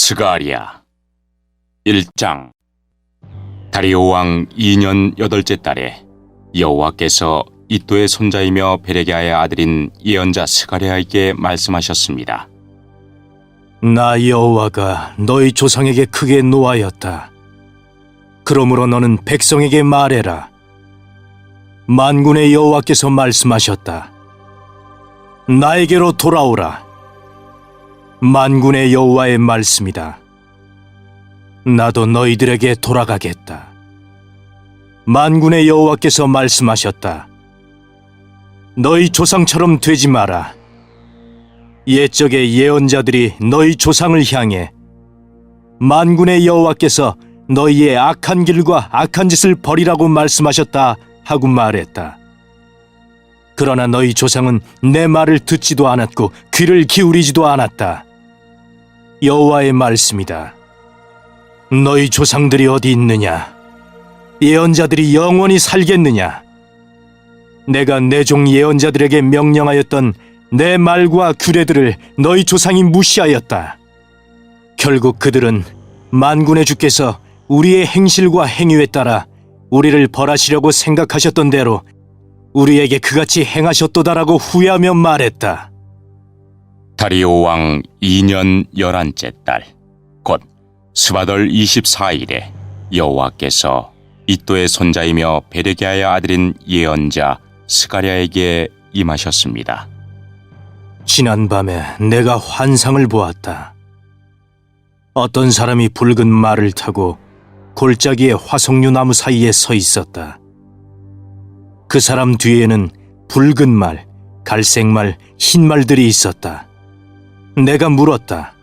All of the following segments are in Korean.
스가랴 1장. 다리오 왕 2년 8째 달에 여호와께서 이도의 손자이며 베레기야의 아들인 예언자 스가랴에게 말씀하셨습니다. 나 여호와가 너희 조상에게 크게 노하였다. 그러므로 너는 백성에게 말해라. 만군의 여호와께서 말씀하셨다. 나에게로 돌아오라. 만군의 여호와의 말씀이다. 나도 너희들에게 돌아가겠다. 만군의 여호와께서 말씀하셨다. 너희 조상처럼 되지 마라. 옛적의 예언자들이 너희 조상을 향해 만군의 여호와께서 너희의 악한 길과 악한 짓을 버리라고 말씀하셨다 하고 말했다. 그러나 너희 조상은 내 말을 듣지도 않았고 귀를 기울이지도 않았다. 여호와의 말씀이다. 너희 조상들이 어디 있느냐? 예언자들이 영원히 살겠느냐? 내가 내 종 예언자들에게 명령하였던 내 말과 규례들을 너희 조상이 무시하였다. 결국 그들은 만군의 주께서 우리의 행실과 행위에 따라 우리를 벌하시려고 생각하셨던 대로 우리에게 그같이 행하셨도다라고 후회하며 말했다. 다리오 왕 2년 11째 달, 곧 스바덜 24일에 여호와께서 이도의 손자이며 베레기야의 아들인 예언자 스가랴에게 임하셨습니다. 지난밤에 내가 환상을 보았다. 어떤 사람이 붉은 말을 타고 골짜기의 화석류 나무 사이에 서 있었다. 그 사람 뒤에는 붉은 말, 갈색 말, 흰 말들이 있었다. 내가 물었다.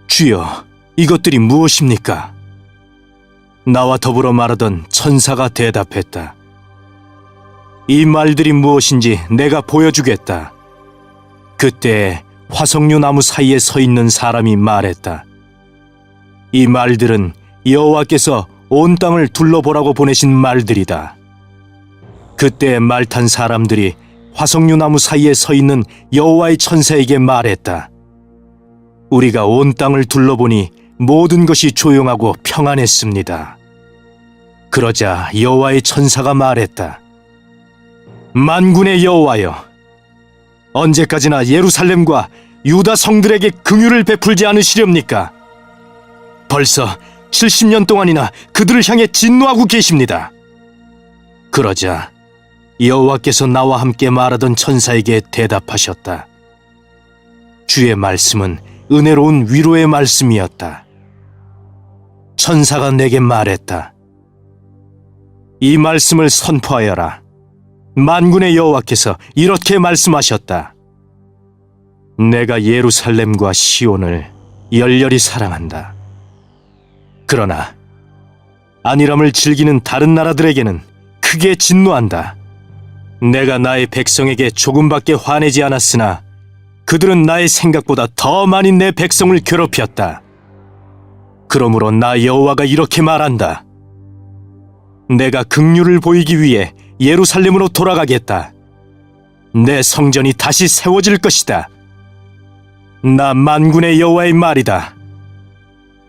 주여, 이것들이 무엇입니까? 나와 더불어 말하던 천사가 대답했다. 이 말들이 무엇인지 내가 보여주겠다. 그때 화석류 나무 사이에 서 있는 사람이 말했다. 이 말들은 여호와께서 온 땅을 둘러보라고 보내신 말들이다. 그때 말 탄 사람들이 화석류 나무 사이에 서 있는 여호와의 천사에게 말했다. 우리가 온 땅을 둘러보니 모든 것이 조용하고 평안했습니다. 그러자 여호와의 천사가 말했다. 만군의 여호와여, 언제까지나 예루살렘과 유다 성들에게 긍휼을 베풀지 않으시렵니까? 벌써 70년 동안이나 그들을 향해 진노하고 계십니다. 그러자 여호와께서 나와 함께 말하던 천사에게 대답하셨다. 주의 말씀은 은혜로운 위로의 말씀이었다. 천사가 내게 말했다. 이 말씀을 선포하여라. 만군의 여호와께서 이렇게 말씀하셨다. 내가 예루살렘과 시온을 열렬히 사랑한다. 그러나 안일함을 즐기는 다른 나라들에게는 크게 진노한다. 내가 나의 백성에게 조금밖에 화내지 않았으나 그들은 나의 생각보다 더 많이 내 백성을 괴롭혔다. 그러므로 나 여호와가 이렇게 말한다. 내가 긍휼을 보이기 위해 예루살렘으로 돌아가겠다. 내 성전이 다시 세워질 것이다. 나 만군의 여호와의 말이다.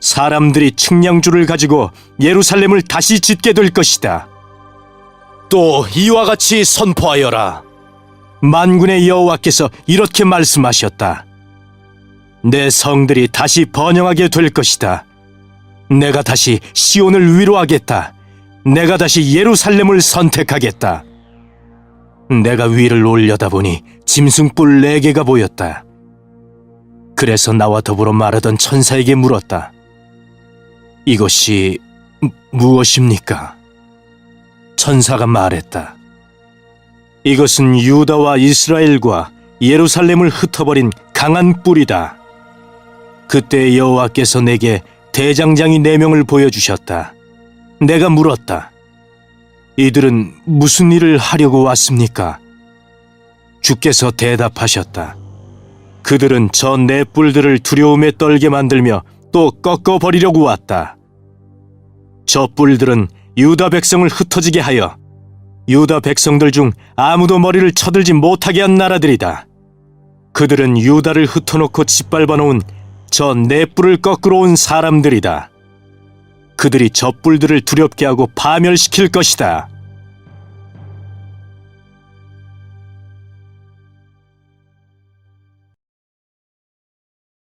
사람들이 측량줄을 가지고 예루살렘을 다시 짓게 될 것이다. 또 이와 같이 선포하여라. 만군의 여호와께서 이렇게 말씀하셨다. 내 성들이 다시 번영하게 될 것이다. 내가 다시 시온을 위로하겠다. 내가 다시 예루살렘을 선택하겠다. 내가 위를 올려다보니 짐승뿔 4개가 보였다. 그래서 나와 더불어 말하던 천사에게 물었다. 이것이 무엇입니까? 천사가 말했다. 이것은 유다와 이스라엘과 예루살렘을 흩어버린 강한 뿔이다. 그때 여호와께서 내게 대장장이 4명을 보여주셨다. 내가 물었다. 이들은 무슨 일을 하려고 왔습니까? 주께서 대답하셨다. 그들은 저 4뿔들을 두려움에 떨게 만들며 또 꺾어버리려고 왔다. 저 뿔들은 유다 백성을 흩어지게 하여 유다 백성들 중 아무도 머리를 쳐들지 못하게 한 나라들이다. 그들은 유다를 흩어놓고 짓밟아 놓은 저 네 뿔을 꺾으러 온 사람들이다. 그들이 저 뿔들을 두렵게 하고 파멸시킬 것이다.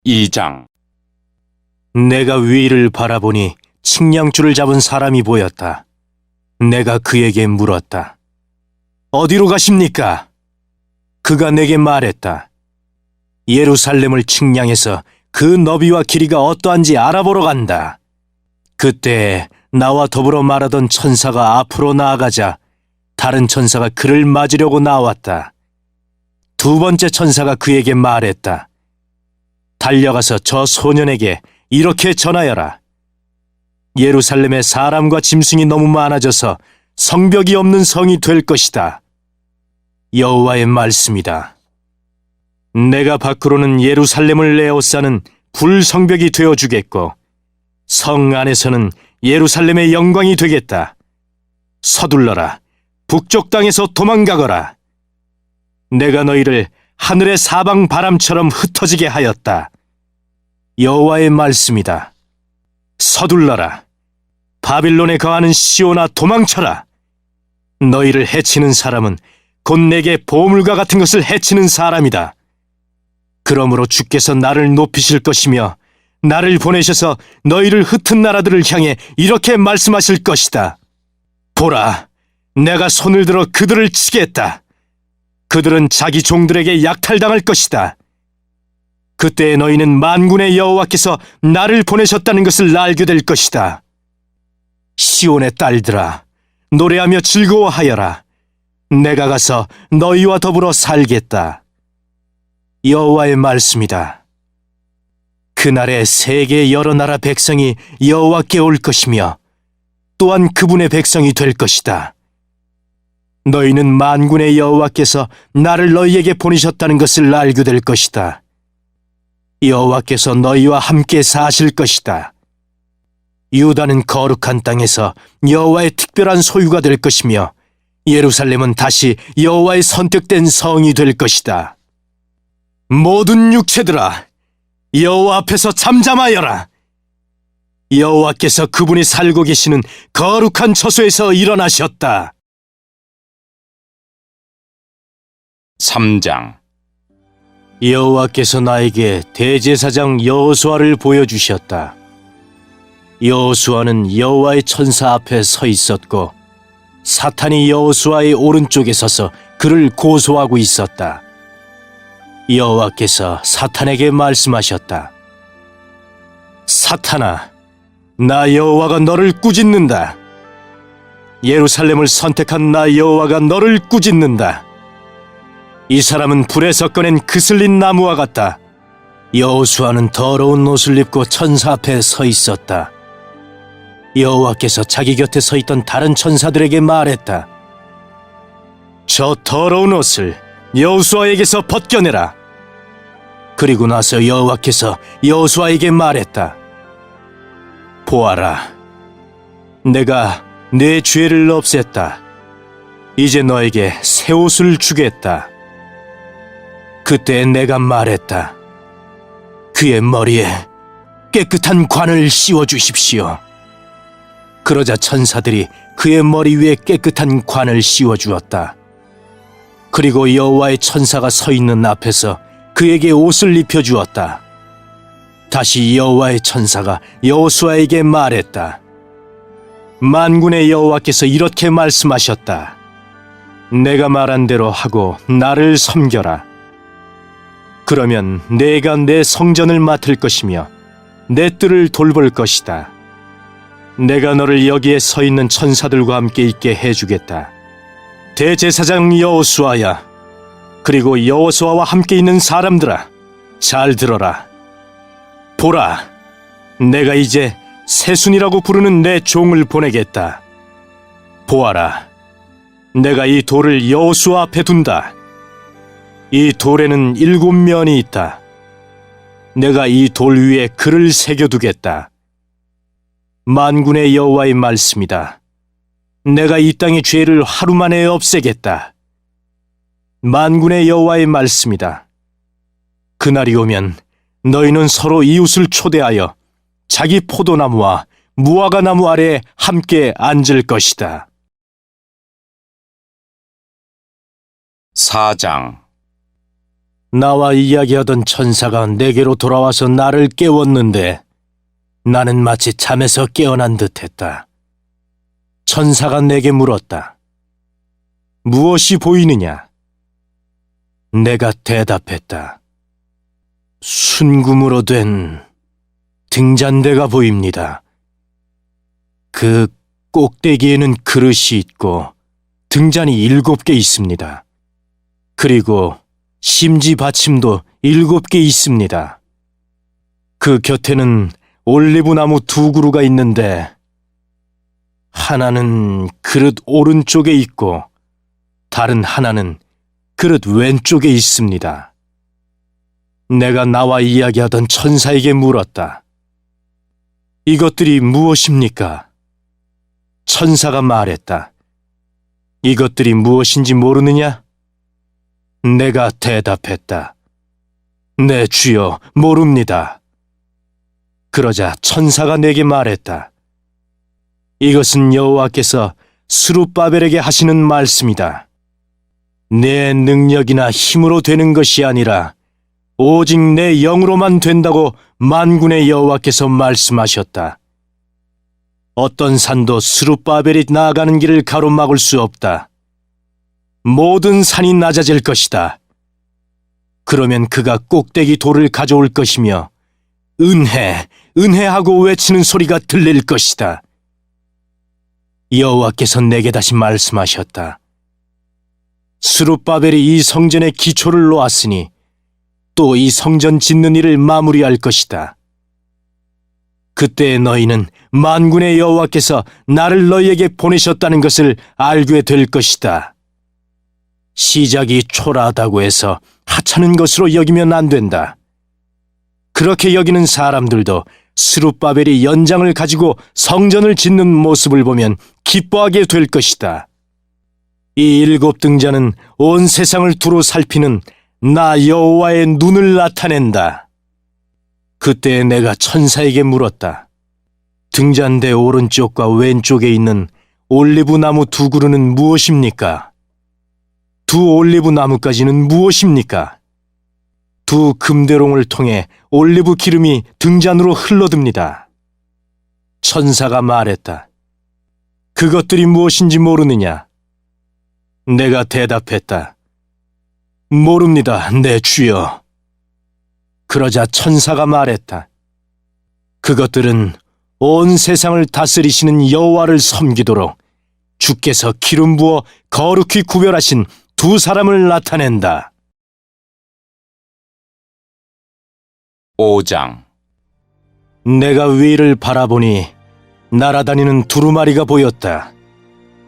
이장 내가 위를 바라보니 측량줄을 잡은 사람이 보였다. 내가 그에게 물었다. 어디로 가십니까? 그가 내게 말했다. 예루살렘을 측량해서 그 너비와 길이가 어떠한지 알아보러 간다. 그때 나와 더불어 말하던 천사가 앞으로 나아가자 다른 천사가 그를 맞으려고 나왔다. 두 번째 천사가 그에게 말했다. 달려가서 저 소년에게 이렇게 전하여라. 예루살렘에 사람과 짐승이 너무 많아져서 성벽이 없는 성이 될 것이다. 여호와의 말씀이다. 내가 밖으로는 예루살렘을 에워싸는 불성벽이 되어주겠고 성 안에서는 예루살렘의 영광이 되겠다. 서둘러라. 북쪽 땅에서 도망가거라. 내가 너희를 하늘의 사방 바람처럼 흩어지게 하였다. 여호와의 말씀이다. 서둘러라. 바빌론에 거하는 시온아 도망쳐라. 너희를 해치는 사람은 곧 내게 보물과 같은 것을 해치는 사람이다. 그러므로 주께서 나를 높이실 것이며 나를 보내셔서 너희를 흩은 나라들을 향해 이렇게 말씀하실 것이다. 보라, 내가 손을 들어 그들을 치겠다. 그들은 자기 종들에게 약탈당할 것이다. 그때 너희는 만군의 여호와께서 나를 보내셨다는 것을 알게 될 것이다. 시온의 딸들아, 노래하며 즐거워하여라. 내가 가서 너희와 더불어 살겠다. 여호와의 말씀이다. 그날에 세계 여러 나라 백성이 여호와께 올 것이며 또한 그분의 백성이 될 것이다. 너희는 만군의 여호와께서 나를 너희에게 보내셨다는 것을 알게 될 것이다. 여호와께서 너희와 함께 사실 것이다. 유다는 거룩한 땅에서 여호와의 특별한 소유가 될 것이며 예루살렘은 다시 여호와의 선택된 성이 될 것이다. 모든 육체들아, 여호와 앞에서 잠잠하여라. 여호와께서 그분이 살고 계시는 거룩한 처소에서 일어나셨다. 3장 여호와께서 나에게 대제사장 여호수아를 보여주셨다. 여호수아는 여호와의 천사 앞에 서 있었고 사탄이 여호수아의 오른쪽에 서서 그를 고소하고 있었다. 여호와께서 사탄에게 말씀하셨다. 사탄아, 나 여호와가 너를 꾸짖는다. 예루살렘을 선택한 나 여호와가 너를 꾸짖는다. 이 사람은 불에서 꺼낸 그슬린 나무와 같다. 여호수아는 더러운 옷을 입고 천사 앞에 서 있었다. 여호와께서 자기 곁에 서 있던 다른 천사들에게 말했다. 저 더러운 옷을 여호수아에게서 벗겨내라. 그리고 나서 여호와께서 여호수아에게 말했다. 보아라, 내가 내 죄를 없앴다. 이제 너에게 새 옷을 주겠다. 그때 내가 말했다. 그의 머리에 깨끗한 관을 씌워주십시오. 그러자 천사들이 그의 머리 위에 깨끗한 관을 씌워주었다. 그리고 여호와의 천사가 서 있는 앞에서 그에게 옷을 입혀주었다. 다시 여호와의 천사가 여호수아에게 말했다. 만군의 여호와께서 이렇게 말씀하셨다. 내가 말한 대로 하고 나를 섬겨라. 그러면 내가 내 성전을 맡을 것이며 내 뜰을 돌볼 것이다. 내가 너를 여기에 서 있는 천사들과 함께 있게 해주겠다. 대제사장 여호수아야, 그리고 여호수아와 함께 있는 사람들아, 잘 들어라. 보라, 내가 이제 새순이라고 부르는 내 종을 보내겠다. 보아라, 내가 이 돌을 여호수아 앞에 둔다. 이 돌에는 7면이 있다. 내가 이 돌 위에 글을 새겨두겠다. 만군의 여호와의 말씀이다. 내가 이 땅의 죄를 하루 만에 없애겠다. 만군의 여호와의 말씀이다. 그날이 오면 너희는 서로 이웃을 초대하여 자기 포도나무와 무화과 나무 아래에 함께 앉을 것이다. 4장. 나와 이야기하던 천사가 내게로 돌아와서 나를 깨웠는데 나는 마치 잠에서 깨어난 듯했다. 천사가 내게 물었다. 무엇이 보이느냐? 내가 대답했다. 순금으로 된 등잔대가 보입니다. 그 꼭대기에는 그릇이 있고 등잔이 7개 있습니다. 그리고 심지 받침도 7개 있습니다. 그 곁에는 올리브나무 2그루가 있는데 하나는 그릇 오른쪽에 있고 다른 하나는 그릇 왼쪽에 있습니다. 내가 나와 이야기하던 천사에게 물었다. 이것들이 무엇입니까? 천사가 말했다. 이것들이 무엇인지 모르느냐? 내가 대답했다. 네, 주여, 모릅니다. 그러자 천사가 내게 말했다. 이것은 여호와께서 스룹바벨에게 하시는 말씀이다. 내 능력이나 힘으로 되는 것이 아니라 오직 내 영으로만 된다고 만군의 여호와께서 말씀하셨다. 어떤 산도 스룹바벨이 나아가는 길을 가로막을 수 없다. 모든 산이 낮아질 것이다. 그러면 그가 꼭대기 돌을 가져올 것이며 은혜, 은혜하고 외치는 소리가 들릴 것이다. 여호와께서 내게 다시 말씀하셨다. 스룹바벨이 이 성전의 기초를 놓았으니 또 이 성전 짓는 일을 마무리할 것이다. 그때 너희는 만군의 여호와께서 나를 너희에게 보내셨다는 것을 알게 될 것이다. 시작이 초라하다고 해서 하찮은 것으로 여기면 안 된다. 그렇게 여기는 사람들도 스룹바벨이 연장을 가지고 성전을 짓는 모습을 보면 기뻐하게 될 것이다. 이 7등잔은 온 세상을 두루 살피는 나 여호와의 눈을 나타낸다. 그때 내가 천사에게 물었다. 등잔대 오른쪽과 왼쪽에 있는 올리브 나무 2그루는 무엇입니까? 2 올리브 나무까지는 무엇입니까? 2 금대롱을 통해 올리브 기름이 등잔으로 흘러듭니다. 천사가 말했다. 그것들이 무엇인지 모르느냐? 내가 대답했다. 모릅니다, 내 주여. 그러자 천사가 말했다. 그것들은 온 세상을 다스리시는 여호와를 섬기도록 주께서 기름 부어 거룩히 구별하신 2 사람을 나타낸다. 5장. 내가 위를 바라보니 날아다니는 두루마리가 보였다.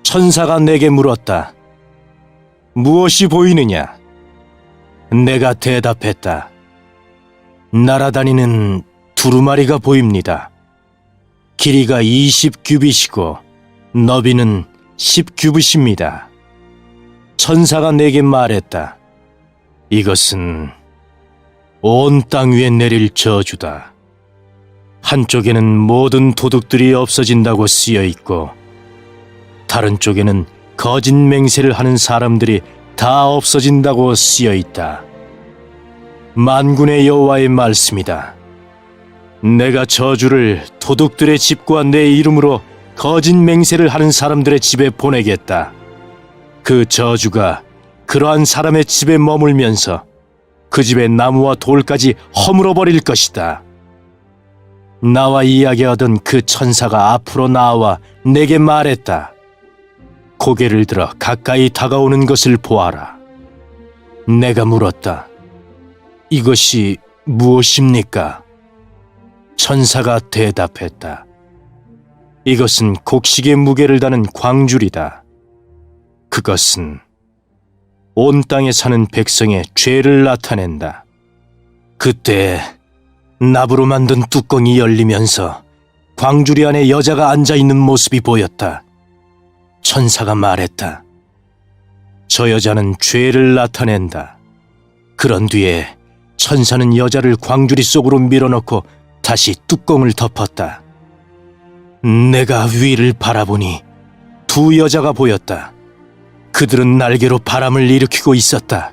천사가 내게 물었다. 무엇이 보이느냐? 내가 대답했다. 날아다니는 두루마리가 보입니다. 길이가 20규빗이고 너비는 10규빗입니다. 천사가 내게 말했다. 이것은 온 땅 위에 내릴 저주다. 한쪽에는 모든 도둑들이 없어진다고 쓰여 있고 다른 쪽에는 거짓 맹세를 하는 사람들이 다 없어진다고 쓰여 있다. 만군의 여호와의 말씀이다. 내가 저주를 도둑들의 집과 내 이름으로 거짓 맹세를 하는 사람들의 집에 보내겠다. 그 저주가 그러한 사람의 집에 머물면서 그 집의 나무와 돌까지 허물어 버릴 것이다. 나와 이야기하던 그 천사가 앞으로 나와 내게 말했다. 고개를 들어 가까이 다가오는 것을 보아라. 내가 물었다. 이것이 무엇입니까? 천사가 대답했다. 이것은 곡식의 무게를 다는 광줄이다. 그것은 온 땅에 사는 백성의 죄를 나타낸다. 그때 납으로 만든 뚜껑이 열리면서 광주리 안에 여자가 앉아있는 모습이 보였다. 천사가 말했다. 저 여자는 죄를 나타낸다. 그런 뒤에 천사는 여자를 광주리 속으로 밀어넣고 다시 뚜껑을 덮었다. 내가 위를 바라보니 두 여자가 보였다. 그들은 날개로 바람을 일으키고 있었다.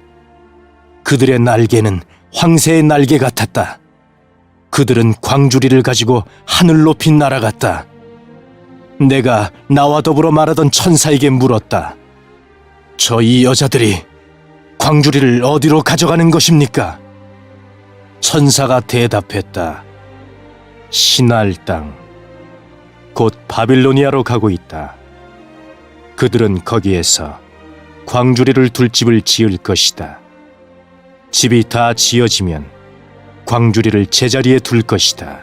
그들의 날개는 황새의 날개 같았다. 그들은 광주리를 가지고 하늘 높이 날아갔다. 내가 나와 더불어 말하던 천사에게 물었다. 저 이 여자들이 광주리를 어디로 가져가는 것입니까? 천사가 대답했다. 신할 땅, 곧 바빌로니아로 가고 있다. 그들은 거기에서 광주리를 둘 집을 지을 것이다. 집이 다 지어지면 광주리를 제자리에 둘 것이다.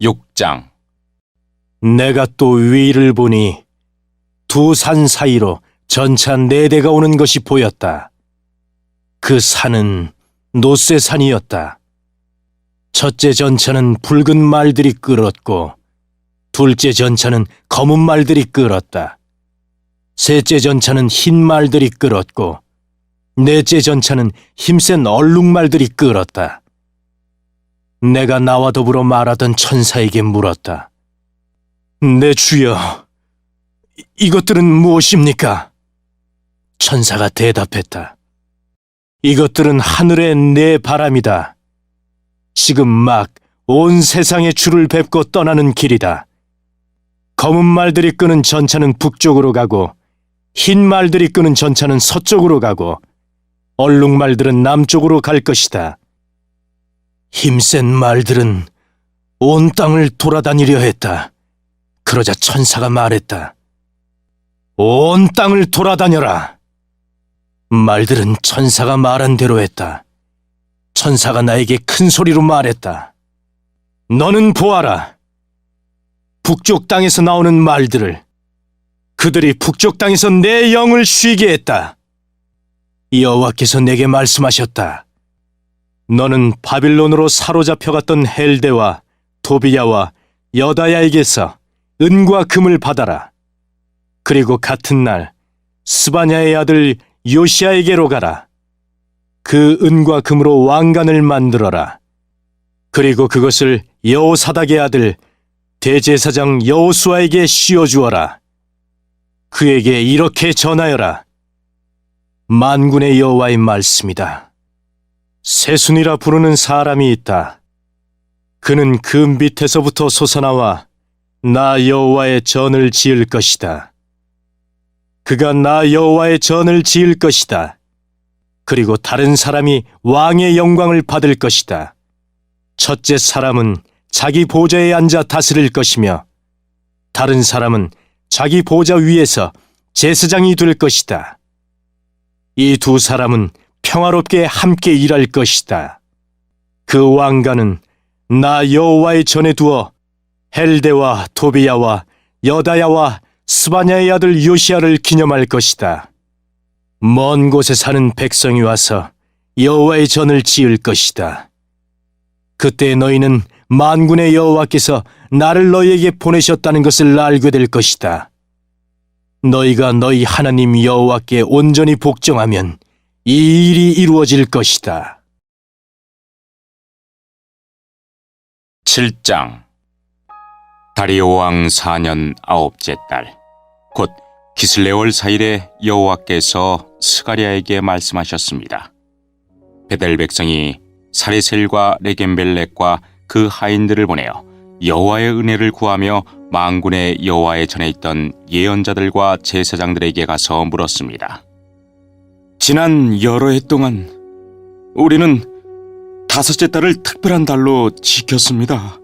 6장. 내가 또 위를 보니 두 산 사이로 전차 4대가 오는 것이 보였다. 그 산은 노쇠산이었다. 첫째 전차는 붉은 말들이 끌었고 둘째 전차는 검은 말들이 끌었다. 셋째 전차는 흰 말들이 끌었고 넷째 전차는 힘센 얼룩말들이 끌었다. 내가 나와 더불어 말하던 천사에게 물었다. 내 주여, 이것들은 무엇입니까? 천사가 대답했다. 이것들은 하늘의 내 바람이다. 지금 막 온 세상의 주를 뵙고 떠나는 길이다. 검은 말들이 끄는 전차는 북쪽으로 가고 흰 말들이 끄는 전차는 서쪽으로 가고 얼룩말들은 남쪽으로 갈 것이다. 힘센 말들은 온 땅을 돌아다니려 했다. 그러자 천사가 말했다. 온 땅을 돌아다녀라. 말들은 천사가 말한 대로 했다. 천사가 나에게 큰 소리로 말했다. 너는 보아라. 북쪽 땅에서 나오는 말들을. 그들이 북쪽 땅에서 내 영을 쉬게 했다. 여호와께서 내게 말씀하셨다. 너는 바빌론으로 사로잡혀갔던 헬데와 도비야와 여다야에게서 은과 금을 받아라. 그리고 같은 날 스바냐의 아들 요시아에게로 가라. 그 은과 금으로 왕관을 만들어라. 그리고 그것을 여호사닥의 아들 대제사장 여호수아에게 씌워주어라. 그에게 이렇게 전하여라. 만군의 여호와의 말씀이다. 세순이라 부르는 사람이 있다. 그는 그 밑에서부터 솟아나와 나 여호와의 전을 지을 것이다. 그가 나 여호와의 전을 지을 것이다. 그리고 다른 사람이 왕의 영광을 받을 것이다. 첫째 사람은 자기 보좌에 앉아 다스릴 것이며 다른 사람은 자기 보좌 위에서 제사장이 될 것이다. 이 두 사람은 평화롭게 함께 일할 것이다. 그 왕관은 나 여호와의 전에 두어 헬데와 도비야와 여다야와 스바냐의 아들 요시아를 기념할 것이다. 먼 곳에 사는 백성이 와서 여호와의 전을 지을 것이다. 그때 너희는 만군의 여호와께서 나를 너희에게 보내셨다는 것을 알게 될 것이다. 너희가 너희 하나님 여호와께 온전히 복종하면 이 일이 이루어질 것이다. 7장. 다리오 왕 4년 9째 달, 곧 기슬레월 4일에 여호와께서 스가랴에게 말씀하셨습니다. 베델 백성이 사레셀과 레겜벨렉과 그 하인들을 보내어 여호와의 은혜를 구하며 만군의 여호와의 전에 있던 예언자들과 제사장들에게 가서 물었습니다. 지난 여러 해 동안 우리는 5째 달을 특별한 달로 지켰습니다.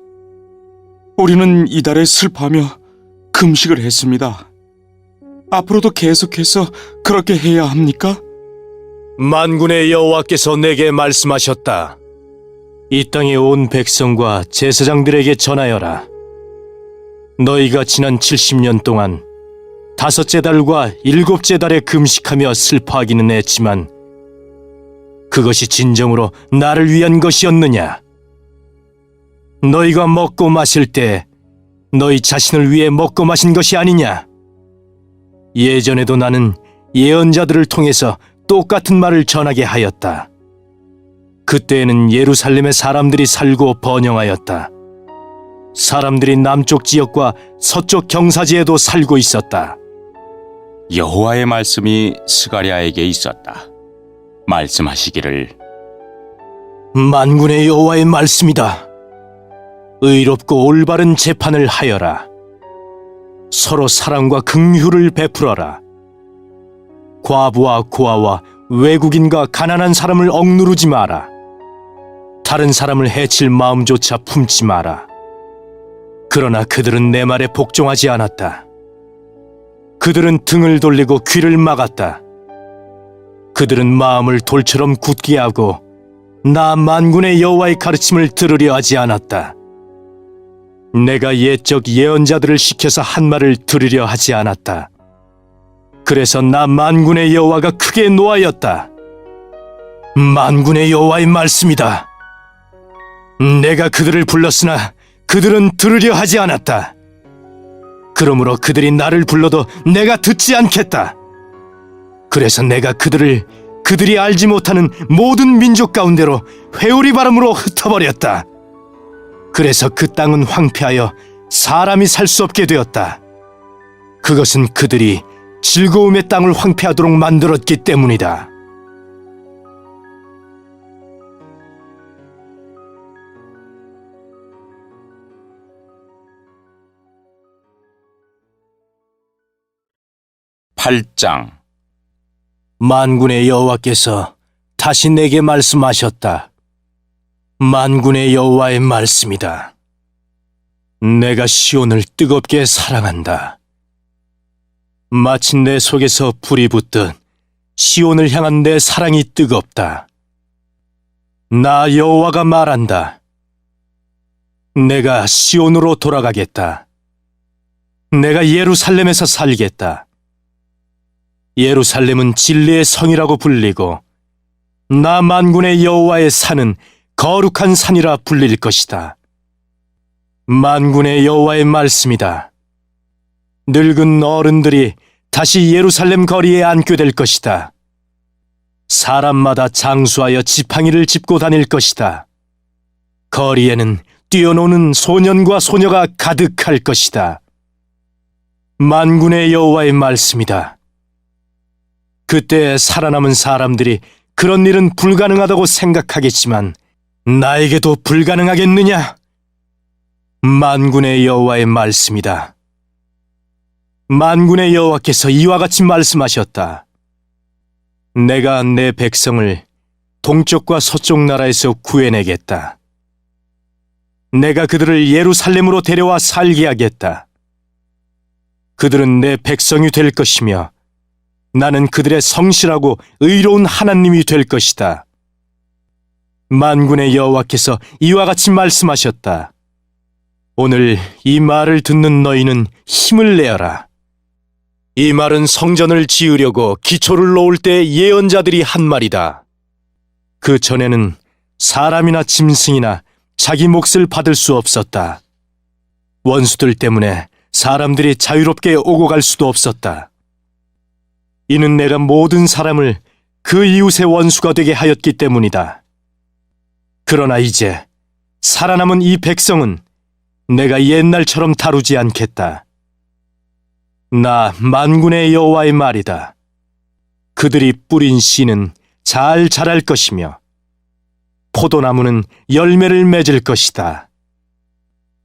우리는 이 달에 슬퍼하며 금식을 했습니다. 앞으로도 계속해서 그렇게 해야 합니까? 만군의 여호와께서 내게 말씀하셨다. 이 땅의 온 백성과 제사장들에게 전하여라. 너희가 지난 70년 동안 5째 달과 7째 달에 금식하며 슬퍼하기는 했지만 그것이 진정으로 나를 위한 것이었느냐? 너희가 먹고 마실 때 너희 자신을 위해 먹고 마신 것이 아니냐? 예전에도 나는 예언자들을 통해서 똑같은 말을 전하게 하였다. 그때에는 예루살렘의 사람들이 살고 번영하였다. 사람들이 남쪽 지역과 서쪽 경사지에도 살고 있었다. 여호와의 말씀이 스가랴에게 있었다. 말씀하시기를 만군의 여호와의 말씀이다. 의롭고 올바른 재판을 하여라. 서로 사랑과 긍휼을 베풀어라. 과부와 고아와 외국인과 가난한 사람을 억누르지 마라. 다른 사람을 해칠 마음조차 품지 마라. 그러나 그들은 내 말에 복종하지 않았다. 그들은 등을 돌리고 귀를 막았다. 그들은 마음을 돌처럼 굳게 하고 나 만군의 여호와의 가르침을 들으려 하지 않았다. 내가 옛적 예언자들을 시켜서 한 말을 들으려 하지 않았다. 그래서 나 만군의 여호와가 크게 노하였다. 만군의 여호와의 말씀이다. 내가 그들을 불렀으나 그들은 들으려 하지 않았다. 그러므로 그들이 나를 불러도 내가 듣지 않겠다. 그래서 내가 그들이 알지 못하는 모든 민족 가운데로 회오리 바람으로 흩어버렸다. 그래서 그 땅은 황폐하여 사람이 살 수 없게 되었다. 그것은 그들이 즐거움의 땅을 황폐하도록 만들었기 때문이다. 팔장 만군의 여호와께서 다시 내게 말씀하셨다. 만군의 여호와의 말씀이다. 내가 시온을 뜨겁게 사랑한다. 마치 내 속에서 불이 붙듯 시온을 향한 내 사랑이 뜨겁다. 나 여호와가 말한다. 내가 시온으로 돌아가겠다. 내가 예루살렘에서 살겠다. 예루살렘은 진리의 성이라고 불리고 나 만군의 여호와의 산은 거룩한 산이라 불릴 것이다. 만군의 여호와의 말씀이다. 늙은 어른들이 다시 예루살렘 거리에 앉게 될 것이다. 사람마다 장수하여 지팡이를 짚고 다닐 것이다. 거리에는 뛰어노는 소년과 소녀가 가득할 것이다. 만군의 여호와의 말씀이다. 그때 살아남은 사람들이 그런 일은 불가능하다고 생각하겠지만 나에게도 불가능하겠느냐? 만군의 여호와의 말씀이다. 만군의 여호와께서 이와 같이 말씀하셨다. 내가 내 백성을 동쪽과 서쪽 나라에서 구해내겠다. 내가 그들을 예루살렘으로 데려와 살게 하겠다. 그들은 내 백성이 될 것이며 나는 그들의 성실하고 의로운 하나님이 될 것이다. 만군의 여호와께서 이와 같이 말씀하셨다. 오늘 이 말을 듣는 너희는 힘을 내어라. 이 말은 성전을 지으려고 기초를 놓을 때 예언자들이 한 말이다. 그 전에는 사람이나 짐승이나 자기 몫을 받을 수 없었다. 원수들 때문에 사람들이 자유롭게 오고 갈 수도 없었다. 이는 내가 모든 사람을 그 이웃의 원수가 되게 하였기 때문이다. 그러나 이제 살아남은 이 백성은 내가 옛날처럼 다루지 않겠다. 나 만군의 여호와의 말이다. 그들이 뿌린 씨는 잘 자랄 것이며 포도나무는 열매를 맺을 것이다.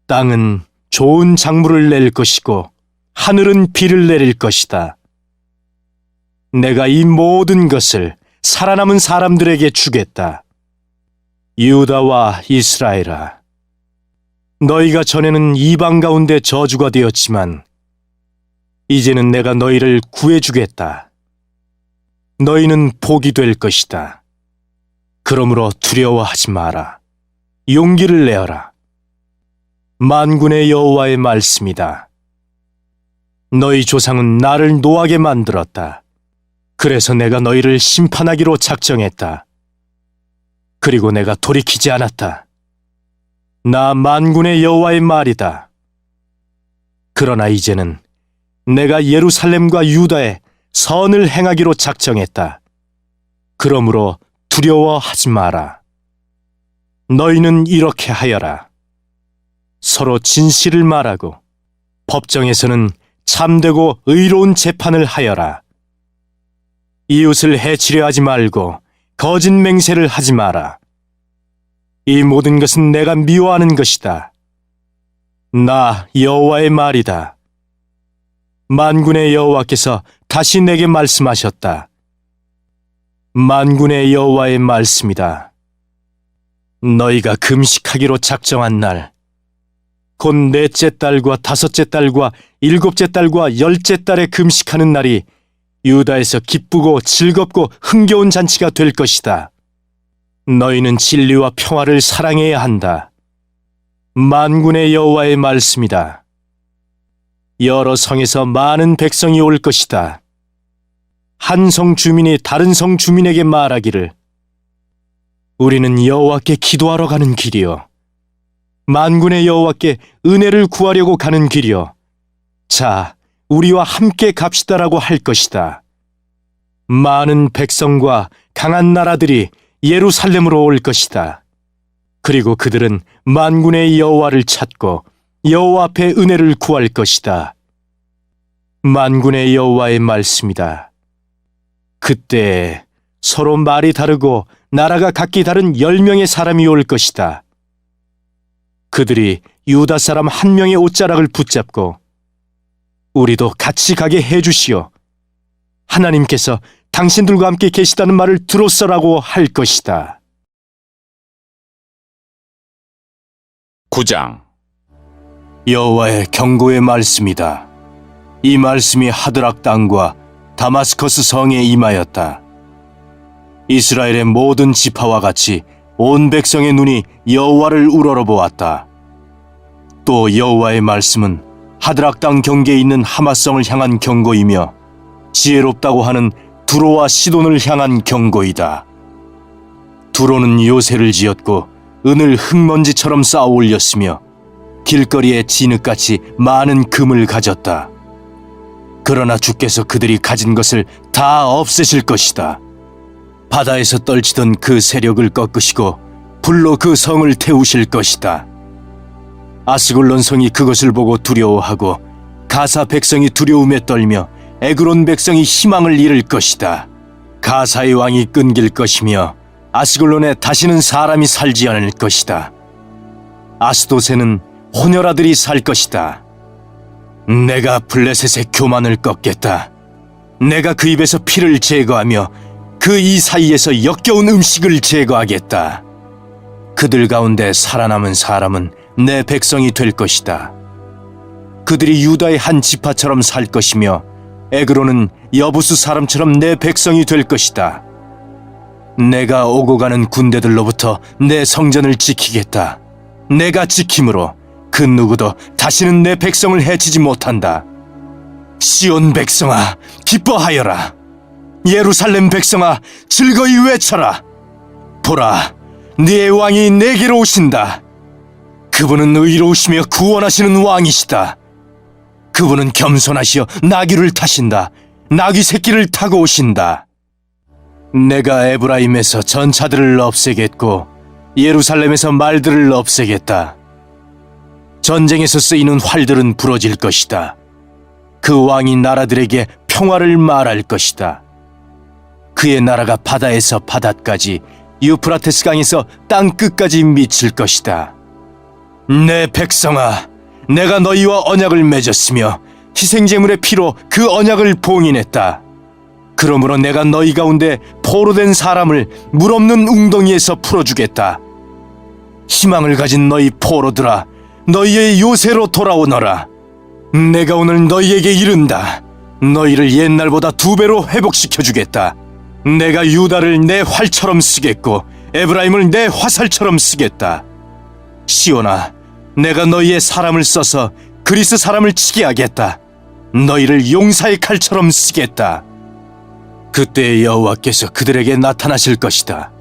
땅은 좋은 작물을 낼 것이고 하늘은 비를 내릴 것이다. 내가 이 모든 것을 살아남은 사람들에게 주겠다. 유다와 이스라엘아, 너희가 전에는 이방 가운데 저주가 되었지만 이제는 내가 너희를 구해주겠다. 너희는 복이 될 것이다. 그러므로 두려워하지 마라. 용기를 내어라. 만군의 여호와의 말씀이다. 너희 조상은 나를 노하게 만들었다. 그래서 내가 너희를 심판하기로 작정했다. 그리고 내가 돌이키지 않았다. 나 만군의 여호와의 말이다. 그러나 이제는 내가 예루살렘과 유다에 선을 행하기로 작정했다. 그러므로 두려워하지 마라. 너희는 이렇게 하여라. 서로 진실을 말하고 법정에서는 참되고 의로운 재판을 하여라. 이웃을 해치려 하지 말고 거짓 맹세를 하지 마라. 이 모든 것은 내가 미워하는 것이다. 나 여호와의 말이다. 만군의 여호와께서 다시 내게 말씀하셨다. 만군의 여호와의 말씀이다. 너희가 금식하기로 작정한 날, 곧 넷째 달과 다섯째 달과 일곱째 달과 열째 달에 금식하는 날이 유다에서 기쁘고 즐겁고 흥겨운 잔치가 될 것이다. 너희는 진리와 평화를 사랑해야 한다. 만군의 여호와의 말씀이다. 여러 성에서 많은 백성이 올 것이다. 한 성 주민이 다른 성 주민에게 말하기를, 우리는 여호와께 기도하러 가는 길이요, 만군의 여호와께 은혜를 구하려고 가는 길이요, 자, 우리와 함께 갑시다라고 할 것이다. 많은 백성과 강한 나라들이 예루살렘으로 올 것이다. 그리고 그들은 만군의 여호와를 찾고 여호와 앞에 은혜를 구할 것이다. 만군의 여호와의 말씀이다. 그때 서로 말이 다르고 나라가 각기 다른 10명의 사람이 올 것이다. 그들이 유다 사람 한 명의 옷자락을 붙잡고, 우리도 같이 가게 해주시오, 하나님께서 당신들과 함께 계시다는 말을 들었어라고 할 것이다. 9장. 여호와의 경고의 말씀이다. 이 말씀이 하드락 땅과 다마스커스 성에 임하였다. 이스라엘의 모든 지파와 같이 온 백성의 눈이 여호와를 우러러보았다. 또 여호와의 말씀은 하드락 땅 경계에 있는 하마성을 향한 경고이며 지혜롭다고 하는 두로와 시돈을 향한 경고이다. 두로는 요새를 지었고 은을 흙먼지처럼 쌓아 올렸으며 길거리에 진흙같이 많은 금을 가졌다. 그러나 주께서 그들이 가진 것을 다 없애실 것이다. 바다에서 떨치던 그 세력을 꺾으시고 불로 그 성을 태우실 것이다. 아스글론 성이 그것을 보고 두려워하고 가사 백성이 두려움에 떨며 에그론 백성이 희망을 잃을 것이다. 가사의 왕이 끊길 것이며 아스글론에 다시는 사람이 살지 않을 것이다. 아스돗에는 혼혈아들이 살 것이다. 내가 블레셋의 교만을 꺾겠다. 내가 그 입에서 피를 제거하며 그 이 사이에서 역겨운 음식을 제거하겠다. 그들 가운데 살아남은 사람은 내 백성이 될 것이다. 그들이 유다의 한 지파처럼 살 것이며 에그로는 여부수 사람처럼 내 백성이 될 것이다. 내가 오고 가는 군대들로부터 내 성전을 지키겠다. 내가 지킴으로 그 누구도 다시는 내 백성을 해치지 못한다. 시온 백성아, 기뻐하여라. 예루살렘 백성아, 즐거이 외쳐라. 보라, 네 왕이 내게로 오신다. 그분은 의로우시며 구원하시는 왕이시다. 그분은 겸손하시어 나귀를 타신다. 나귀 새끼를 타고 오신다. 내가 에브라임에서 전차들을 없애겠고 예루살렘에서 말들을 없애겠다. 전쟁에서 쓰이는 활들은 부러질 것이다. 그 왕이 나라들에게 평화를 말할 것이다. 그의 나라가 바다에서 바다까지 유프라테스 강에서 땅 끝까지 미칠 것이다. 내 백성아, 내가 너희와 언약을 맺었으며 희생제물의 피로 그 언약을 봉인했다. 그러므로 내가 너희 가운데 포로된 사람을 물 없는 웅덩이에서 풀어주겠다. 희망을 가진 너희 포로들아, 너희의 요새로 돌아오너라. 내가 오늘 너희에게 이른다. 너희를 옛날보다 2배로 회복시켜주겠다. 내가 유다를 내 활처럼 쓰겠고 에브라임을 내 화살처럼 쓰겠다. 시온아, 내가 너희의 사람을 써서 그리스 사람을 치게 하겠다. 너희를 용사의 칼처럼 쓰겠다. 그때 여호와께서 그들에게 나타나실 것이다.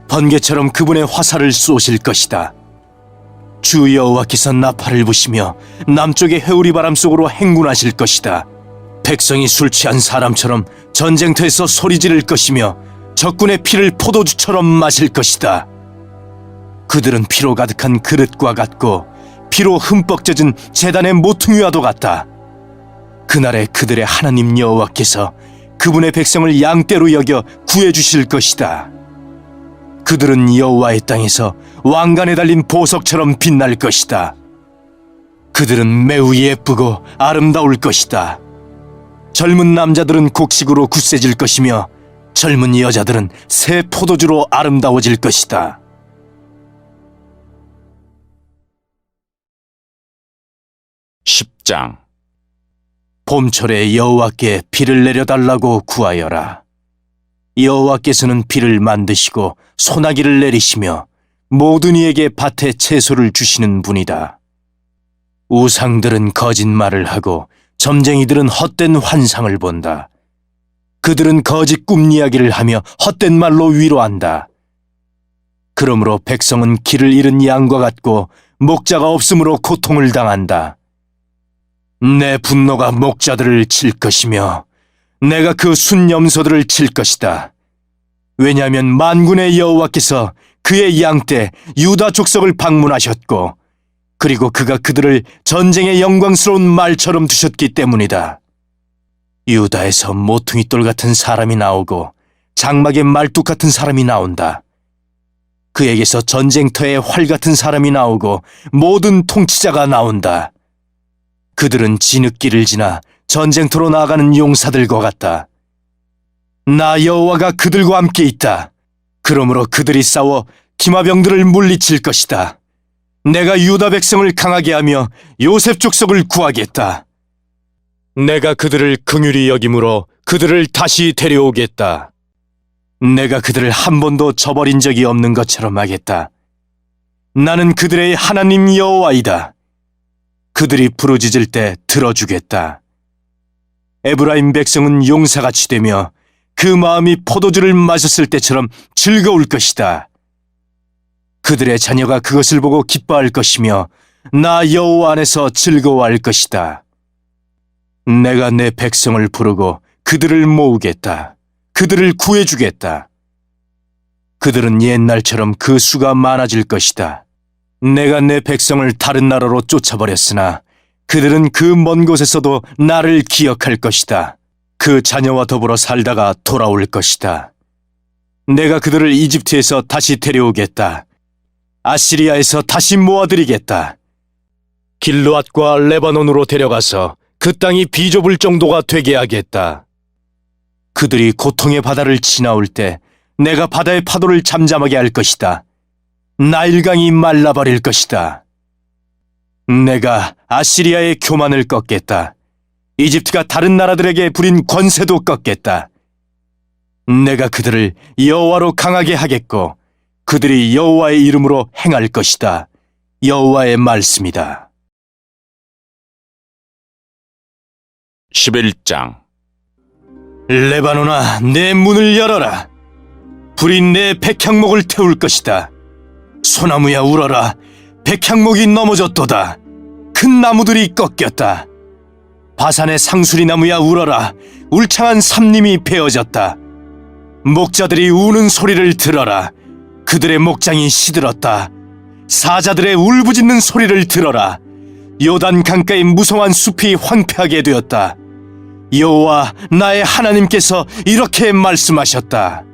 번개처럼 그분의 화살을 쏘실 것이다. 주 여호와께서 나팔을 부시며 남쪽의 회오리 바람 속으로 행군하실 것이다. 백성이 술 취한 사람처럼 전쟁터에서 소리 지를 것이며 적군의 피를 포도주처럼 마실 것이다. 그들은 피로 가득한 그릇과 같고 피로 흠뻑 젖은 제단의 모퉁이와도 같다. 그날에 그들의 하나님 여호와께서 그분의 백성을 양떼로 여겨 구해주실 것이다. 그들은 여호와의 땅에서 왕관에 달린 보석처럼 빛날 것이다. 그들은 매우 예쁘고 아름다울 것이다. 젊은 남자들은 곡식으로 굳세질 것이며 젊은 여자들은 새 포도주로 아름다워질 것이다. (10장) 봄철에 여호와께 비를 내려달라고 구하여라. 여호와께서는 비를 만드시고 소나기를 내리시며 모든 이에게 밭에 채소를 주시는 분이다. 우상들은 거짓말을 하고 점쟁이들은 헛된 환상을 본다. 그들은 거짓 꿈 이야기를 하며 헛된 말로 위로한다. 그러므로 백성은 길을 잃은 양과 같고 목자가 없으므로 고통을 당한다. 내 분노가 목자들을 칠 것이며 내가 그 순염소들을 칠 것이다. 왜냐하면 만군의 여호와께서 그의 양떼 유다 족속을 방문하셨고 그리고 그가 그들을 전쟁의 영광스러운 말처럼 두셨기 때문이다. 유다에서 모퉁이돌 같은 사람이 나오고 장막의 말뚝 같은 사람이 나온다. 그에게서 전쟁터에 활 같은 사람이 나오고 모든 통치자가 나온다. 그들은 진흙길을 지나 전쟁터로 나아가는 용사들과 같다. 나 여호와가 그들과 함께 있다. 그러므로 그들이 싸워 기마병들을 물리칠 것이다. 내가 유다 백성을 강하게 하며 요셉 족속을 구하겠다. 내가 그들을 긍휼히 여김으로 그들을 다시 데려오겠다. 내가 그들을 한 번도 저버린 적이 없는 것처럼 하겠다. 나는 그들의 하나님 여호와이다. 그들이 부르짖을 때 들어주겠다. 에브라임 백성은 용사같이 되며 그 마음이 포도주를 마셨을 때처럼 즐거울 것이다. 그들의 자녀가 그것을 보고 기뻐할 것이며 나 여호와 안에서 즐거워할 것이다. 내가 내 백성을 부르고 그들을 모으겠다. 그들을 구해주겠다. 그들은 옛날처럼 그 수가 많아질 것이다. 내가 내 백성을 다른 나라로 쫓아버렸으나 그들은 그 먼 곳에서도 나를 기억할 것이다. 그 자녀와 더불어 살다가 돌아올 것이다. 내가 그들을 이집트에서 다시 데려오겠다. 아시리아에서 다시 모아들이겠다. 길르앗과 레바논으로 데려가서 그 땅이 비좁을 정도가 되게 하겠다. 그들이 고통의 바다를 지나올 때 내가 바다의 파도를 잠잠하게 할 것이다. 나일강이 말라버릴 것이다. 내가 아시리아의 교만을 꺾겠다. 이집트가 다른 나라들에게 부린 권세도 꺾겠다. 내가 그들을 여호와로 강하게 하겠고 그들이 여호와의 이름으로 행할 것이다. 여호와의 말씀이다. 11장 레바논아, 내 문을 열어라. 불이 내 백향목을 태울 것이다. 소나무야 울어라. 백향목이 넘어졌도다. 큰 나무들이 꺾였다. 바산의 상수리 나무야 울어라. 울창한 삼림이 베어졌다. 목자들이 우는 소리를 들어라. 그들의 목장이 시들었다. 사자들의 울부짖는 소리를 들어라. 요단 강가의 무성한 숲이 황폐하게 되었다. 여호와 나의 하나님께서 이렇게 말씀하셨다.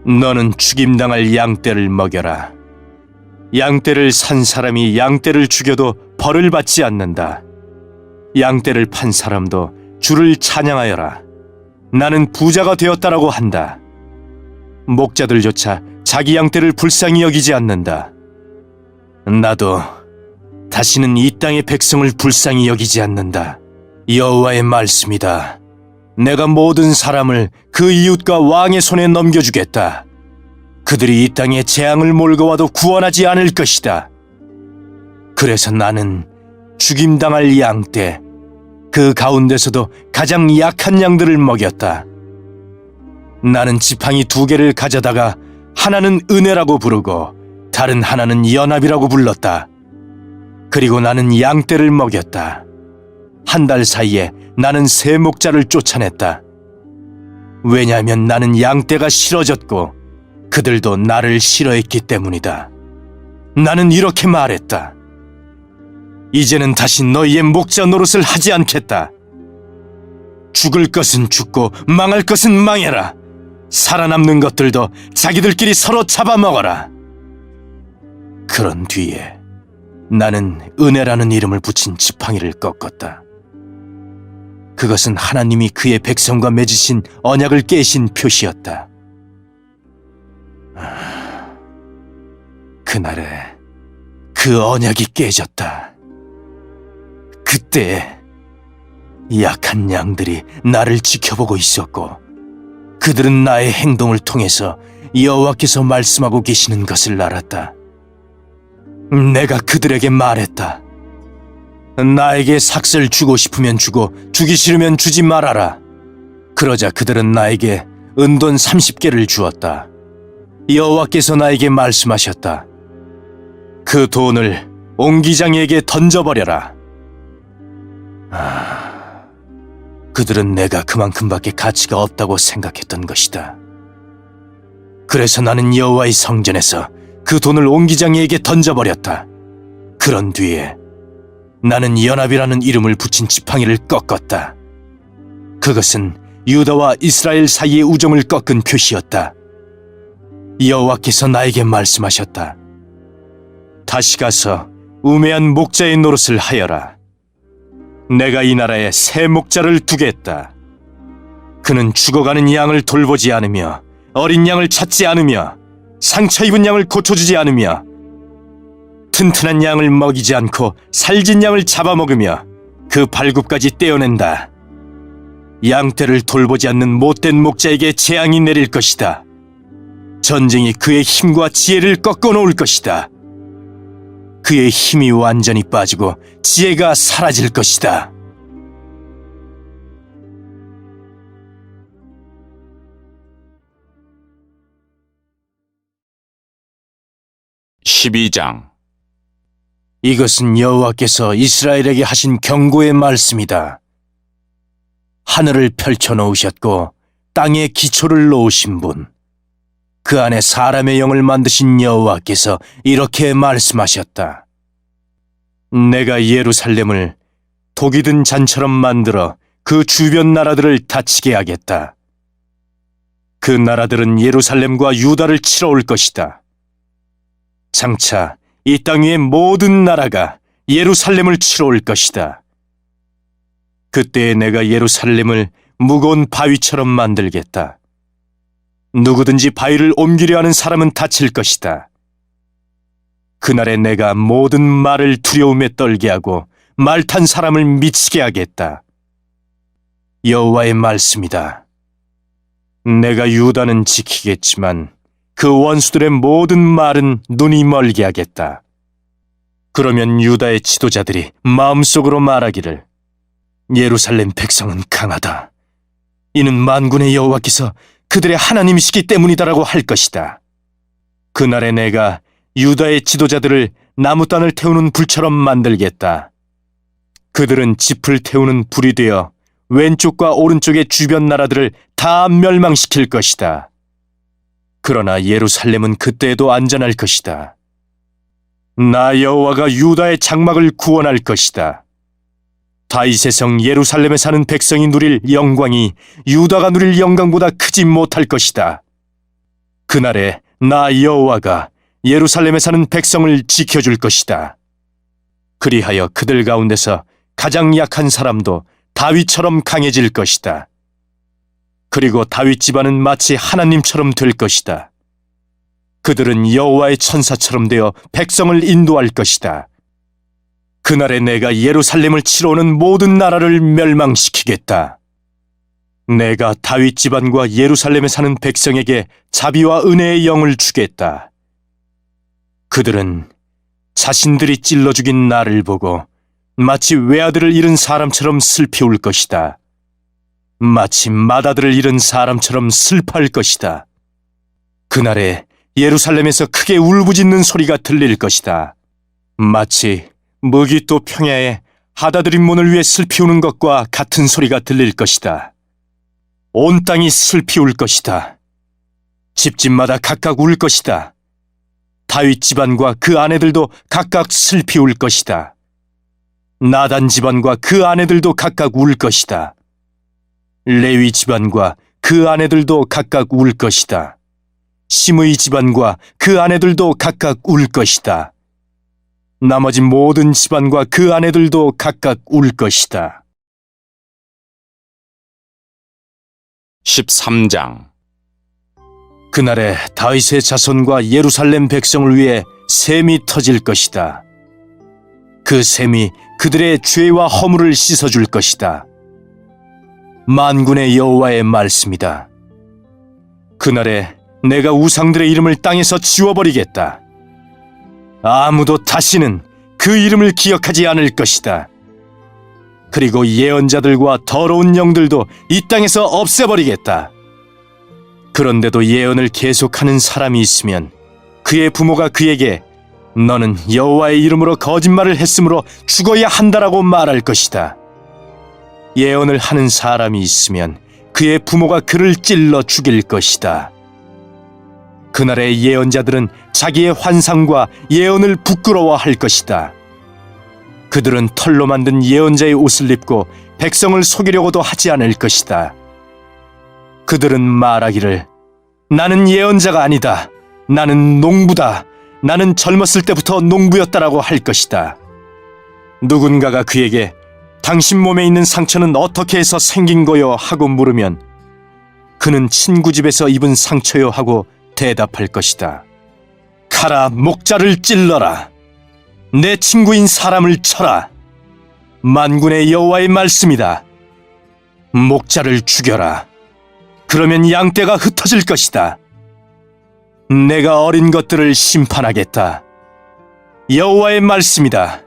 너는 죽임당할 양떼를 먹여라. 양떼를 산 사람이 양떼를 죽여도 벌을 받지 않는다. 양떼를 판 사람도 주를 찬양하여라. 나는 부자가 되었다라고 한다. 목자들조차 자기 양떼를 불쌍히 여기지 않는다. 나도 다시는 이 땅의 백성을 불쌍히 여기지 않는다. 여호와의 말씀이다. 내가 모든 사람을 그 이웃과 왕의 손에 넘겨주겠다. 그들이 이 땅에 재앙을 몰고 와도 구원하지 않을 것이다. 그래서 나는 죽임당할 양떼, 그 가운데서도 가장 약한 양들을 먹였다. 나는 지팡이 2개를 가져다가 하나는 은혜라고 부르고 다른 하나는 연합이라고 불렀다. 그리고 나는 양떼를 먹였다. 한 달 사이에 나는 새 목자를 쫓아냈다. 왜냐하면 나는 양떼가 싫어졌고 그들도 나를 싫어했기 때문이다. 나는 이렇게 말했다. 이제는 다시 너희의 목자 노릇을 하지 않겠다. 죽을 것은 죽고 망할 것은 망해라. 살아남는 것들도 자기들끼리 서로 잡아먹어라. 그런 뒤에 나는 은혜라는 이름을 붙인 지팡이를 꺾었다. 그것은 하나님이 그의 백성과 맺으신 언약을 깨신 표시였다. 그날에 그 언약이 깨졌다. 그때 약한 양들이 나를 지켜보고 있었고 그들은 나의 행동을 통해서 여호와께서 말씀하고 계시는 것을 알았다. 내가 그들에게 말했다. 나에게 삭슬 주고 싶으면 주고 주기 싫으면 주지 말아라. 그러자 그들은 나에게 은돈 30개를 주었다. 여호와께서 나에게 말씀하셨다. 그 돈을 옹기장이에게 던져버려라. 그들은 내가 그만큼밖에 가치가 없다고 생각했던 것이다. 그래서 나는 여호와의 성전에서 그 돈을 옹기장이에게 던져버렸다. 그런 뒤에 나는 연합이라는 이름을 붙인 지팡이를 꺾었다. 그것은 유다와 이스라엘 사이의 우정을 꺾은 표시였다. 여호와께서 나에게 말씀하셨다. 다시 가서 우매한 목자의 노릇을 하여라. 내가 이 나라에 새 목자를 두겠다. 그는 죽어가는 양을 돌보지 않으며 어린 양을 찾지 않으며 상처 입은 양을 고쳐주지 않으며 튼튼한 양을 먹이지 않고 살진 양을 잡아먹으며 그 발굽까지 떼어낸다. 양떼를 돌보지 않는 못된 목자에게 재앙이 내릴 것이다. 전쟁이 그의 힘과 지혜를 꺾어놓을 것이다. 그의 힘이 완전히 빠지고 지혜가 사라질 것이다. 12장. 이것은 여호와께서 이스라엘에게 하신 경고의 말씀이다. 하늘을 펼쳐놓으셨고 땅에 기초를 놓으신 분, 그 안에 사람의 영을 만드신 여호와께서 이렇게 말씀하셨다. 내가 예루살렘을 독이 든 잔처럼 만들어 그 주변 나라들을 다치게 하겠다. 그 나라들은 예루살렘과 유다를 치러 올 것이다. 장차 이 땅 위의 모든 나라가 예루살렘을 치러 올 것이다. 그때 내가 예루살렘을 무거운 바위처럼 만들겠다. 누구든지 바위를 옮기려 하는 사람은 다칠 것이다. 그날에 내가 모든 말을 두려움에 떨게 하고 말 탄 사람을 미치게 하겠다. 여호와의 말씀이다. 내가 유다는 지키겠지만 그 원수들의 모든 말은 눈이 멀게 하겠다. 그러면 유다의 지도자들이 마음속으로 말하기를 예루살렘 백성은 강하다. 이는 만군의 여호와께서 그들의 하나님이시기 때문이다라고 할 것이다. 그날에 내가 유다의 지도자들을 나무단을 태우는 불처럼 만들겠다. 그들은 짚을 태우는 불이 되어 왼쪽과 오른쪽의 주변 나라들을 다 멸망시킬 것이다. 그러나 예루살렘은 그때에도 안전할 것이다. 나 여호와가 유다의 장막을 구원할 것이다. 다윗의 성 예루살렘에 사는 백성이 누릴 영광이 유다가 누릴 영광보다 크지 못할 것이다. 그날에 나 여호와가 예루살렘에 사는 백성을 지켜줄 것이다. 그리하여 그들 가운데서 가장 약한 사람도 다윗처럼 강해질 것이다. 그리고 다윗 집안은 마치 하나님처럼 될 것이다. 그들은 여호와의 천사처럼 되어 백성을 인도할 것이다. 그날에 내가 예루살렘을 치러 오는 모든 나라를 멸망시키겠다. 내가 다윗 집안과 예루살렘에 사는 백성에게 자비와 은혜의 영을 주겠다. 그들은 자신들이 찔러 죽인 나를 보고 마치 외아들을 잃은 사람처럼 슬피 울 것이다. 마치 맏아들을 잃은 사람처럼 슬퍼할 것이다. 그날에 예루살렘에서 크게 울부짖는 소리가 들릴 것이다. 마치 무기또 평야에 하다드림몬을 위해 슬피 우는 것과 같은 소리가 들릴 것이다. 온 땅이 슬피 울 것이다. 집집마다 각각 울 것이다. 다윗 집안과 그 아내들도 각각 슬피 울 것이다. 나단 집안과 그 아내들도 각각 울 것이다. 레위 집안과 그 아내들도 각각 울 것이다. 시므이 집안과 그 아내들도 각각 울 것이다. 나머지 모든 집안과 그 아내들도 각각 울 것이다. 13장. 그날에 다윗의 자손과 예루살렘 백성을 위해 샘이 터질 것이다. 그 샘이 그들의 죄와 허물을 씻어줄 것이다. 만군의 여호와의 말씀이다. 그날에 내가 우상들의 이름을 땅에서 지워버리겠다. 아무도 다시는 그 이름을 기억하지 않을 것이다. 그리고 예언자들과 더러운 영들도 이 땅에서 없애버리겠다. 그런데도 예언을 계속하는 사람이 있으면 그의 부모가 그에게 너는 여호와의 이름으로 거짓말을 했으므로 죽어야 한다라고 말할 것이다. 예언을 하는 사람이 있으면 그의 부모가 그를 찔러 죽일 것이다. 그날의 예언자들은 자기의 환상과 예언을 부끄러워할 것이다. 그들은 털로 만든 예언자의 옷을 입고 백성을 속이려고도 하지 않을 것이다. 그들은 말하기를 나는 예언자가 아니다. 나는 농부다. 나는 젊었을 때부터 농부였다라고 할 것이다. 누군가가 그에게 당신 몸에 있는 상처는 어떻게 해서 생긴 거요? 하고 물으면 그는 친구 집에서 입은 상처요 하고 대답할 것이다. 가라, 목자를 찔러라. 내 친구인 사람을 쳐라. 만군의 여호와의 말씀이다. 목자를 죽여라. 그러면 양떼가 흩어질 것이다. 내가 어린 것들을 심판하겠다. 여호와의 말씀이다.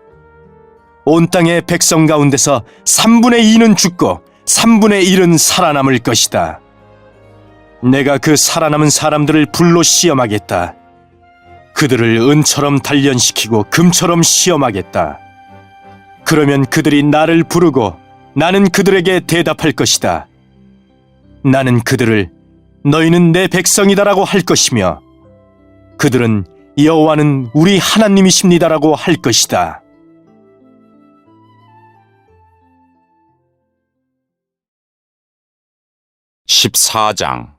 온 땅의 백성 가운데서 3분의 2는 죽고 3분의 1은 살아남을 것이다. 내가 그 살아남은 사람들을 불로 시험하겠다. 그들을 은처럼 단련시키고 금처럼 시험하겠다. 그러면 그들이 나를 부르고 나는 그들에게 대답할 것이다. 나는 그들을 너희는 내 백성이다라고 할 것이며 그들은 여호와는 우리 하나님이십니다라고 할 것이다. (14장)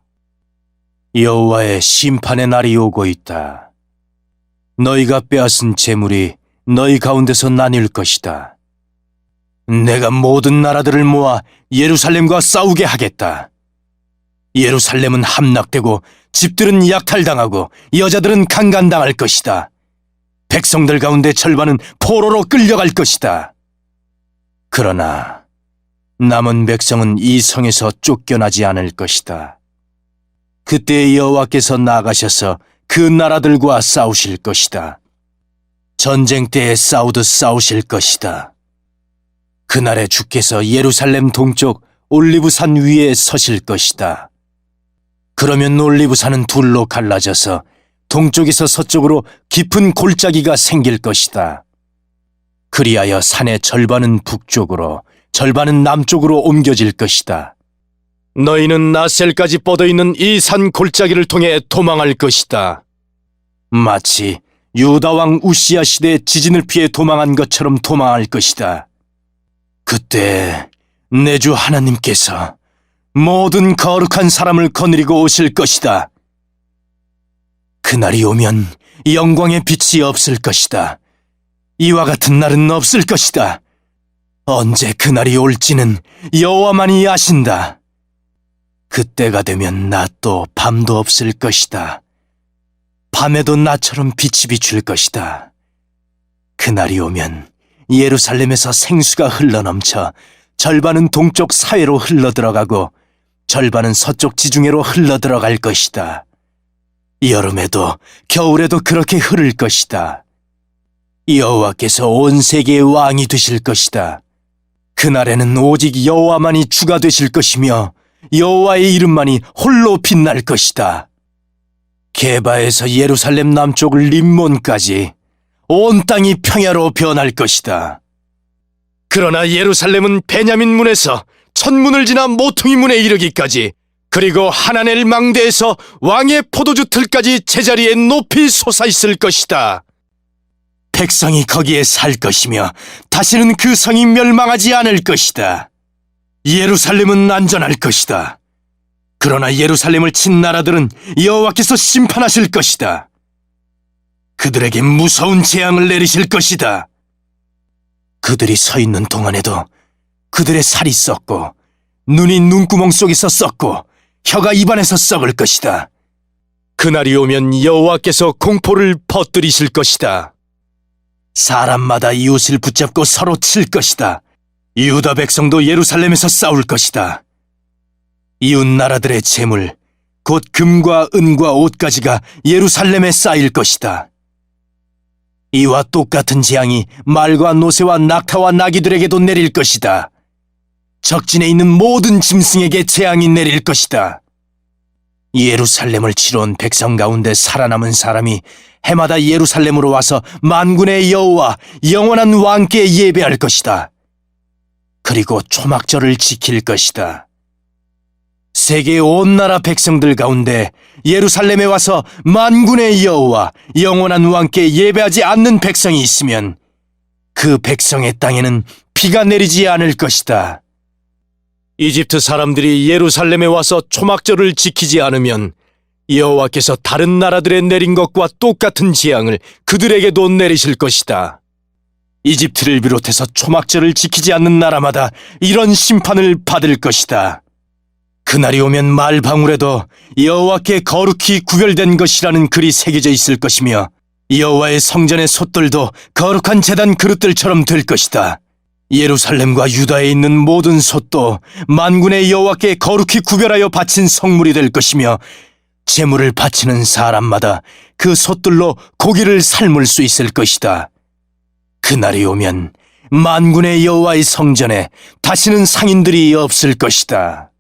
여호와의 심판의 날이 오고 있다. 너희가 빼앗은 재물이 너희 가운데서 나뉠 것이다. 내가 모든 나라들을 모아 예루살렘과 싸우게 하겠다. 예루살렘은 함락되고 집들은 약탈당하고 여자들은 강간당할 것이다. 백성들 가운데 절반은 포로로 끌려갈 것이다. 그러나 남은 백성은 이 성에서 쫓겨나지 않을 것이다. 그때 여호와께서 나가셔서 그 나라들과 싸우실 것이다. 전쟁 때에 싸우듯 싸우실 것이다. 그날에 주께서 예루살렘 동쪽 올리브산 위에 서실 것이다. 그러면 올리브산은 둘로 갈라져서 동쪽에서 서쪽으로 깊은 골짜기가 생길 것이다. 그리하여 산의 절반은 북쪽으로 절반은 남쪽으로 옮겨질 것이다. 너희는 나셀까지 뻗어있는 이 산 골짜기를 통해 도망할 것이다. 마치 유다 왕 우시야 시대 지진을 피해 도망한 것처럼 도망할 것이다. 그때 내 주 하나님께서 모든 거룩한 사람을 거느리고 오실 것이다. 그날이 오면 영광의 빛이 없을 것이다. 이와 같은 날은 없을 것이다. 언제 그날이 올지는 여호와만이 아신다. 그때가 되면 낮도 밤도 없을 것이다. 밤에도 나처럼 빛이 비출 것이다. 그날이 오면 예루살렘에서 생수가 흘러넘쳐 절반은 동쪽 사회로 흘러들어가고 절반은 서쪽 지중해로 흘러들어갈 것이다. 여름에도 겨울에도 그렇게 흐를 것이다. 여호와께서 온 세계의 왕이 되실 것이다. 그날에는 오직 여호와만이 주가 되실 것이며 여호와의 이름만이 홀로 빛날 것이다. 게바에서 예루살렘 남쪽 림몬까지 온 땅이 평야로 변할 것이다. 그러나 예루살렘은 베냐민 문에서 천문을 지나 모퉁이 문에 이르기까지, 그리고 하나넬 망대에서 왕의 포도주 틀까지 제자리에 높이 솟아있을 것이다. 백성이 거기에 살 것이며 다시는 그 성이 멸망하지 않을 것이다. 예루살렘은 안전할 것이다. 그러나 예루살렘을 친 나라들은 여호와께서 심판하실 것이다. 그들에게 무서운 재앙을 내리실 것이다. 그들이 서 있는 동안에도 그들의 살이 썩고 눈이 눈구멍 속에서 썩고 혀가 입안에서 썩을 것이다. 그날이 오면 여호와께서 공포를 퍼뜨리실 것이다. 사람마다 이웃을 붙잡고 서로 칠 것이다. 유다 백성도 예루살렘에서 싸울 것이다. 이웃 나라들의 재물, 곧 금과 은과 옷가지가 예루살렘에 쌓일 것이다. 이와 똑같은 재앙이 말과 노새와 낙타와 나귀들에게도 내릴 것이다. 적진에 있는 모든 짐승에게 재앙이 내릴 것이다. 예루살렘을 치러 온 백성 가운데 살아남은 사람이 해마다 예루살렘으로 와서 만군의 여호와 영원한 왕께 예배할 것이다. 그리고 초막절을 지킬 것이다. 세계 온 나라 백성들 가운데 예루살렘에 와서 만군의 여호와 영원한 왕께 예배하지 않는 백성이 있으면 그 백성의 땅에는 비가 내리지 않을 것이다. 이집트 사람들이 예루살렘에 와서 초막절을 지키지 않으면 여호와께서 다른 나라들에 내린 것과 똑같은 재앙을 그들에게도 내리실 것이다. 이집트를 비롯해서 초막절을 지키지 않는 나라마다 이런 심판을 받을 것이다. 그날이 오면 말방울에도 여호와께 거룩히 구별된 것이라는 글이 새겨져 있을 것이며, 여호와의 성전의 솥들도 거룩한 제단 그릇들처럼 될 것이다. 예루살렘과 유다에 있는 모든 솥도 만군의 여호와께 거룩히 구별하여 바친 성물이 될 것이며, 제물을 바치는 사람마다 그 솥들로 고기를 삶을 수 있을 것이다. 그날이 오면 만군의 여호와의 성전에 다시는 상인들이 없을 것이다.